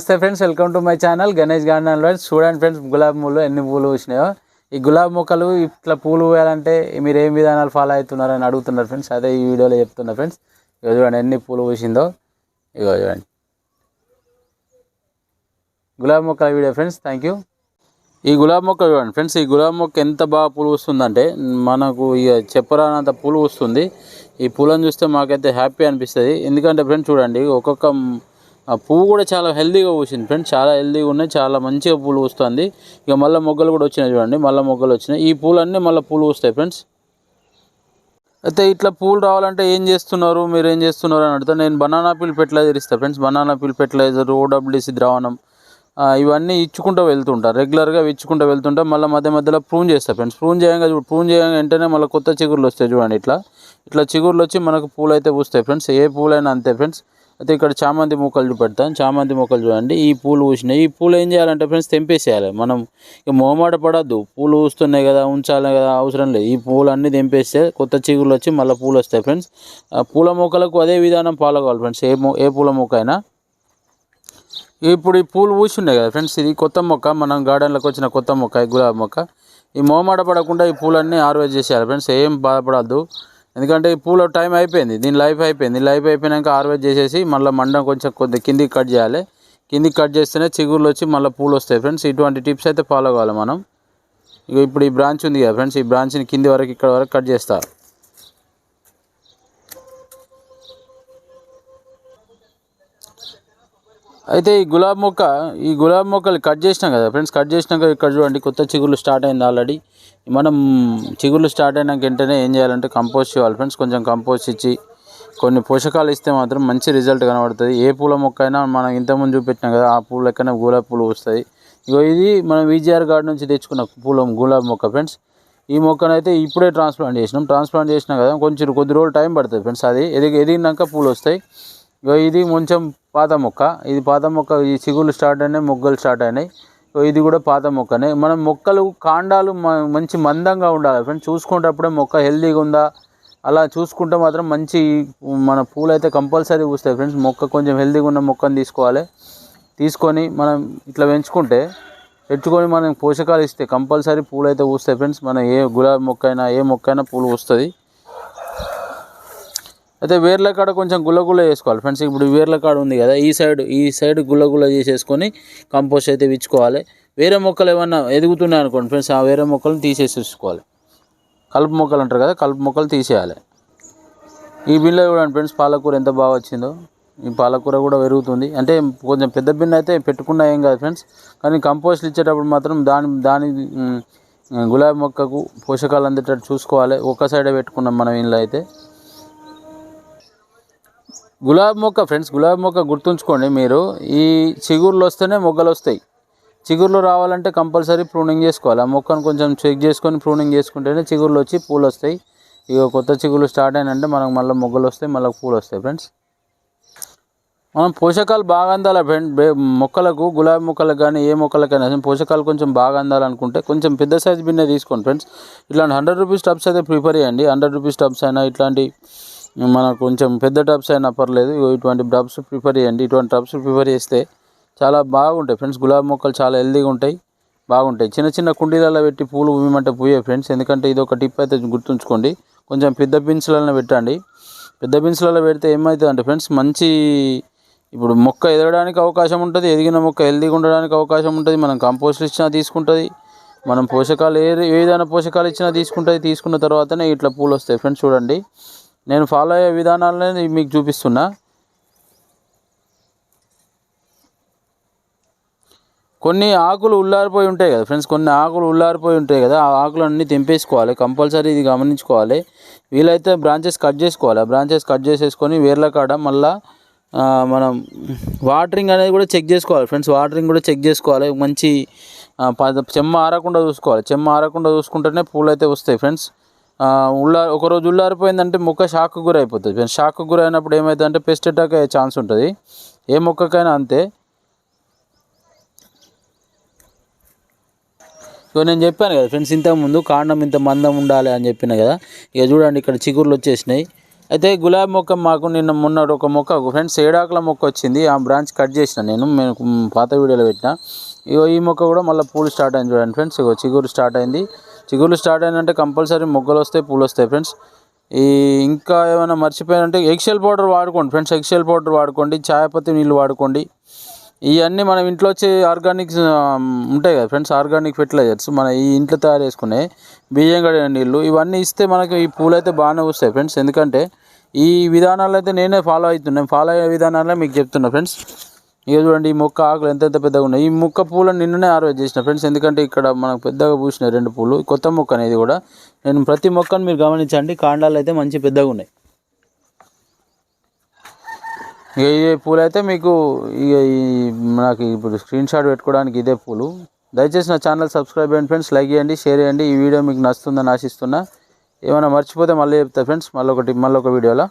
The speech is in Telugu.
నమస్తే friends, welcome to my channel Ganesh garden friends. చూడండి ఫ్రెండ్స్, గులాబీ పూలు ఎన్ని పూలు పూసినాయో. ఈ గులాబీ మొక్కలు ఇట్లా పూలు వేయాలంటే మీరు ఏం విధానాలు ఫాలో అవుతున్నారని అడుగుతున్నారు ఫ్రెండ్స్. అదే ఈ వీడియోలో చెప్తున్నా ఫ్రెండ్స్. ఇక చూడండి ఎన్ని పూలు పూసిందో. ఇక చూడండి గులాబీ మొక్కల వీడియో ఫ్రెండ్స్. Thank you. ఈ గులాబీ మొక్క చూడండి ఫ్రెండ్స్. ఈ గులాబీ మొక్క ఎంత బాగా పూలు వస్తుందంటే మనకు ఇక చెప్పరానంత పూలు వస్తుంది. ఈ పూలను చూస్తే మాకైతే హ్యాపీ అనిపిస్తుంది. ఎందుకంటే ఫ్రెండ్స్ చూడండి, ఒక్కొక్క పువ్వు కూడా చాలా హెల్దీగా పూసింది ఫ్రెండ్స్. చాలా హెల్దీగా ఉన్నాయి, చాలా మంచిగా పూలు వస్తుంది. ఇక మళ్ళీ మొగ్గలు కూడా వచ్చినాయి చూడండి, మళ్ళీ మొగ్గలు వచ్చినాయి. ఈ పూలన్నీ మళ్ళీ పూలు వస్తాయి ఫ్రెండ్స్. అయితే ఇట్లా పూలు రావాలంటే ఏం చేస్తున్నారు, మీరు ఏం చేస్తున్నారు అని అడిగితే నేను బనానా పీల్ ఫెర్టిలైజర్ ఇస్తాను friends. Banana peel fertiliser, OWC ద్రావణం ఇవన్నీ ఇచ్చుకుంటూ వెళ్తుంటా, రెగ్యులర్గా ఇచ్చుకుంటూ వెళ్తుంటా. మళ్ళీ మధ్యలో ప్రూన్ చేస్తా ఫ్రెండ్స్. ప్రూన్ చేయంగా వెంటనే మళ్ళీ కొత్త చిగురులు వస్తాయి చూడండి. ఇట్లా చిగురులు వచ్చి మనకు పూలు అయితే పూస్తాయి ఫ్రెండ్స్. ఏ పూలైనా అంతే ఫ్రెండ్స్. అయితే ఇక్కడ చామంతి మొక్కలు చూపెడతాను. చామంతి మొక్కలు చూడండి, ఈ పూలు పూసినాయి. ఈ పూలు ఏం చేయాలంటే ఫ్రెండ్స్ తెంపేసేయాలి. మనం ఇక మొహమాట పడద్దు, పూలు పూస్తున్నాయి కదా ఉంచాలి కదా, అవసరం లేదు. ఈ పూలు అన్నీ తెంపేస్తే కొత్త చిగురులు వచ్చి మళ్ళీ పూలు వస్తాయి ఫ్రెండ్స్. పూల మొక్కలకు అదే విధానం ఫాలో కావాలి ఫ్రెండ్స్. ఏ పూల మొక్క అయినా. ఇప్పుడు ఈ పూలు పూస్తున్నాయి కదా ఫ్రెండ్స్, ఇది కొత్త మొక్క, మనం గార్డెన్లోకి వచ్చిన కొత్త మొక్క, గులాబీ మొక్క. ఈ మొహమాట పడకుండా ఈ పూలన్నీ హార్వెస్ట్ చేసేయాలి ఫ్రెండ్స్. ఏం బాధపడద్దు, ఎందుకంటే ఈ పూల టైం అయిపోయింది, దీని లైఫ్ అయిపోయింది. లైఫ్ అయిపోయినాక హార్వెస్ట్ చేసేసి మళ్ళీ మండం కొంచెం కిందికి కట్ చేయాలి. కిందికి కట్ చేస్తేనే చిగురులు వచ్చి మళ్ళీ పూలు వస్తాయి ఫ్రెండ్స్. ఇటువంటి టిప్స్ అయితే ఫాలో కావాలి మనం. ఇక ఇప్పుడు ఈ బ్రాంచ్ ఉంది కదా ఫ్రెండ్స్, ఈ బ్రాంచ్ని కింది వరకు ఇక్కడ వరకు కట్ చేస్తా. అయితే ఈ గులాబీ మొక్కలు కట్ చేసినాం కదా ఫ్రెండ్స్. కట్ చేసినాక ఇక్కడ చూడండి కొత్త చిగురులు స్టార్ట్ అయింది ఆల్రెడీ. మనం చిగురులు స్టార్ట్ అయినాక వెంటనే ఏం చేయాలంటే కంపోస్ట్ ఇవ్వాలి ఫ్రెండ్స్. కొంచెం కంపోస్ట్ ఇచ్చి కొన్ని పోషకాలు ఇస్తే మాత్రం మంచి రిజల్ట్ కనబడుతుంది. ఏ పూల మొక్క అయినా మనం ఇంతకుముందు చూపెట్టినాం కదా, ఆ పూల లెక్కనే గులాబీ పూలు వస్తాయి. ఇగో ఇది మనం VGR గార్డెన్ నుంచి తెచ్చుకున్న గులాబీ మొక్క ఫ్రెండ్స్. ఈ మొక్కనైతే ఇప్పుడే ట్రాన్స్ప్లాంట్ చేసినాం కదా, కొద్ది రోజులు టైం పడుతుంది ఫ్రెండ్స్. అది ఎదిగినాక పూలు వస్తాయి. ఇది కొంచెం పాత మొక్క, ఈ చిగుళ్ళు స్టార్ట్ అయినాయి, మొగ్గలు స్టార్ట్ అయినాయి. ఇది కూడా పాత మొక్కనే. మనం మొక్కలు కాండాలు మంచి మందంగా ఉండాలి ఫ్రెండ్స్. చూసుకునేటప్పుడే మొక్క హెల్దీగా ఉందా అలా చూసుకుంటే మాత్రం మంచి మన పూలు అయితే కంపల్సరీ పూస్తాయి ఫ్రెండ్స్. మొక్క కొంచెం హెల్దీగా ఉన్న మొక్కను తీసుకొని మనం ఇట్లా పెంచుకొని మనం పోషకాలు ఇస్తే కంపల్సరీ పూలు అయితే పూస్తాయి ఫ్రెండ్స్. మన ఏ గులాబీ మొక్క అయినా ఏ మొక్క అయినా పూలు వస్తుంది. అయితే వేర్ల కాడ కొంచెం గుల్లగుల్ల చేసుకోవాలి ఫ్రెండ్స్. ఇప్పుడు వేర్ల కాడ ఉంది కదా, ఈ సైడ్ గుల్లగుల్ల చేసేసుకొని కంపోస్ట్ అయితే ఇచ్చుకోవాలి. వేరే మొక్కలు ఏమన్నా ఎదుగుతున్నాయి అనుకోండి ఫ్రెండ్స్, ఆ వేరే మొక్కలను తీసేసుకోవాలి. కలుపు మొక్కలు అంటారు కదా, కలుపు మొక్కలు తీసేయాలి. ఈ బిన్లో చూడండి ఫ్రెండ్స్, పాలకూర ఎంత బాగా వచ్చిందో. ఈ పాలకూర కూడా పెరుగుతుంది. అంటే కొంచెం పెద్ద బిన్న అయితే పెట్టుకున్నా ఏం కాదు ఫ్రెండ్స్, కానీ కంపోస్ట్ ఇచ్చేటప్పుడు మాత్రం దాని గులాబీ మొక్కకు పోషకాలు అందేటట్టు చూసుకోవాలి. ఒక్క సైడే పెట్టుకున్నాం మనం ఇంట్లో అయితే. గులాబీ మొక్క గుర్తుంచుకోండి మీరు, ఈ చిగుర్లు వస్తేనే మొగ్గలు వస్తాయి. చిగుర్లు రావాలంటే కంపల్సరీ ప్రూనింగ్ చేసుకోవాలి. ఆ మొక్కను కొంచెం చెక్ చేసుకొని ప్రూనింగ్ చేసుకుంటేనే చిగుర్లు వచ్చి పూలు వస్తాయి. ఇక కొత్త చిగుర్లు స్టార్ట్ అయినంటే మనకు మళ్ళీ మొగ్గలు వస్తాయి, మళ్ళీ పూలు వస్తాయి ఫ్రెండ్స్. మనం పోషకాలు బాగా అందాలి మొక్కలకు, గులాబీ మొక్కలకు కానీ ఏ మొక్కలకైనా పోషకాలు కొంచెం బాగా అందాలనుకుంటే కొంచెం పెద్ద సైజు బిన్నె తీసుకోండి ఫ్రెండ్స్. ఇట్లాంటి 100 రూపీస్ టబ్స్ అయితే ప్రిఫర్ చేయండి. 100 రూపీస్ టబ్స్ అయినా ఇట్లాంటి మనకు కొంచెం పెద్ద టబ్స్ అయినా పర్లేదు, ఇటువంటి టబ్స్ ప్రిఫర్ చేయండి. ఇటువంటి టబ్స్ ప్రిఫర్ చేస్తే చాలా బాగుంటాయి ఫ్రెండ్స్. గులాబీ మొక్కలు చాలా హెల్దీగా ఉంటాయి, బాగుంటాయి. చిన్న కుండీలలో పెట్టి పూలు పూయమంటే పూయే ఫ్రెండ్స్. ఎందుకంటే ఇది ఒక టిప్ అయితే గుర్తుంచుకోండి. కొంచెం పెద్ద బిన్స్లలో పెట్టండి. పెద్ద బిన్స్లలో పెడితే ఏమవుతుంది అంటే ఫ్రెండ్స్, మంచి ఇప్పుడు మొక్క ఎదగడానికి అవకాశం ఉంటుంది, ఎదిగిన మొక్క హెల్దీగా ఉండడానికి అవకాశం ఉంటుంది. మనం కంపోస్ట్ ఇచ్చినా తీసుకుంటుంది, మనం పోషకాలు ఏదైనా పోషకాలు ఇచ్చినా తీసుకుంటుంది. తీసుకున్న తర్వాతనే ఇట్లా పూలు వస్తాయి ఫ్రెండ్స్. చూడండి, నేను ఫాలో అయ్యే విధానాలనే మీకు చూపిస్తున్నా. కొన్ని ఆకులు ఉల్లారిపోయి ఉంటాయి కదా ఫ్రెండ్స్, ఆ ఆకులన్నీ తెంపేసుకోవాలి కంపల్సరీ. ఇది గమనించుకోవాలి. వీలైతే బ్రాంచెస్ కట్ చేసుకోవాలి. ఆ బ్రాంచెస్ కట్ చేసేసుకొని వేర్ల కాడ మళ్ళీ మనం వాటరింగ్ అనేది కూడా చెక్ చేసుకోవాలి ఫ్రెండ్స్. మంచి చెమ్మ ఆరకుండా చూసుకుంటేనే పూలు అయితే వస్తాయి ఫ్రెండ్స్. ఒకరోజు ఉల్లారిపోయిందంటే మొక్క షాక్ గురైపోతుంది ఫ్రెండ్స్. షాక్ గురైనప్పుడు ఏమవుతుందంటే పెస్ట్ అటాక్ అయ్యే ఛాన్స్ ఉంటుంది, ఏ మొక్కకైనా అంతే. ఇక నేను చెప్పాను కదా ఫ్రెండ్స్ ఇంతకుముందు, కాండం ఇంత మందం ఉండాలి అని చెప్పిన కదా. ఇక చూడండి ఇక్కడ చిగుర్లు వచ్చేసినాయి. అయితే గులాబీ మొక్క మాకు మొన్న ఒక మొక్క ఫ్రెండ్స్ ఏడాకుల మొక్క వచ్చింది, ఆ బ్రాంచ్ కట్ చేసిన నేను పాత వీడియోలో పెట్టిన. ఇగో ఈ మొక్క కూడా మళ్ళీ పూలు స్టార్ట్ అయింది చూడండి ఫ్రెండ్స్. ఇగో చిగురు స్టార్ట్ అయింది. చిగురు స్టార్ట్ అయిందంటే కంపల్సరీ మొగ్గలు వస్తాయి, పూలు వస్తాయి ఫ్రెండ్స్. ఇంకా ఏమైనా మర్చిపోయారంటే ఎగ్షెల్ పౌడర్ వాడుకోండి ఫ్రెండ్స్. ఎగ్షెల్ పౌడర్ వాడుకోండి, చాయపత్తి నీళ్ళు వాడుకోండి. ఇవన్నీ మనం ఇంట్లో వచ్చే ఆర్గానిక్స్ ఉంటాయి కదా ఫ్రెండ్స్, ఆర్గానిక్ ఫెర్టిలైజర్స్ మన ఈ ఇంట్లో తయారు చేసుకునే బియ్యం కడిగిన నీళ్ళు ఇవన్నీ ఇస్తే మనకి ఈ పూలు అయితే బాగానే వస్తాయి ఫ్రెండ్స్. ఎందుకంటే ఈ విధానాలు అయితే నేనే ఫాలో అయ్యే విధానాలే మీకు చెప్తున్నా ఫ్రెండ్స్. ఇక చూడండి ఈ మొక్క ఆకులు ఎంత పెద్దగా ఉన్నాయి. ఈ మొక్క పూలను నిన్ననే హార్వెస్ట్ చేసిన ఫ్రెండ్స్. ఎందుకంటే ఇక్కడ మనకు పెద్దగా పూసినాయి 2 పూలు, కొత్త మొక్క అనేది కూడా. నేను ప్రతి మొక్కను మీరు గమనించండి, కాండాలు అయితే మంచి పెద్దగా ఉన్నాయి. ఇక ఈ పూలు అయితే మీకు ఇక నాకు ఇప్పుడు స్క్రీన్ షాట్ పెట్టుకోవడానికి ఇదే పూలు. దయచేసి నా ఛానల్ సబ్స్క్రైబ్ చేయండి ఫ్రెండ్స్, లైక్ చేయండి, షేర్ చేయండి. ఈ వీడియో మీకు నచ్చుతుందని ఆశిస్తున్నా. ఏమైనా మర్చిపోతే మళ్ళీ చెప్తా ఫ్రెండ్స్, మళ్ళీ ఒక వీడియోలో.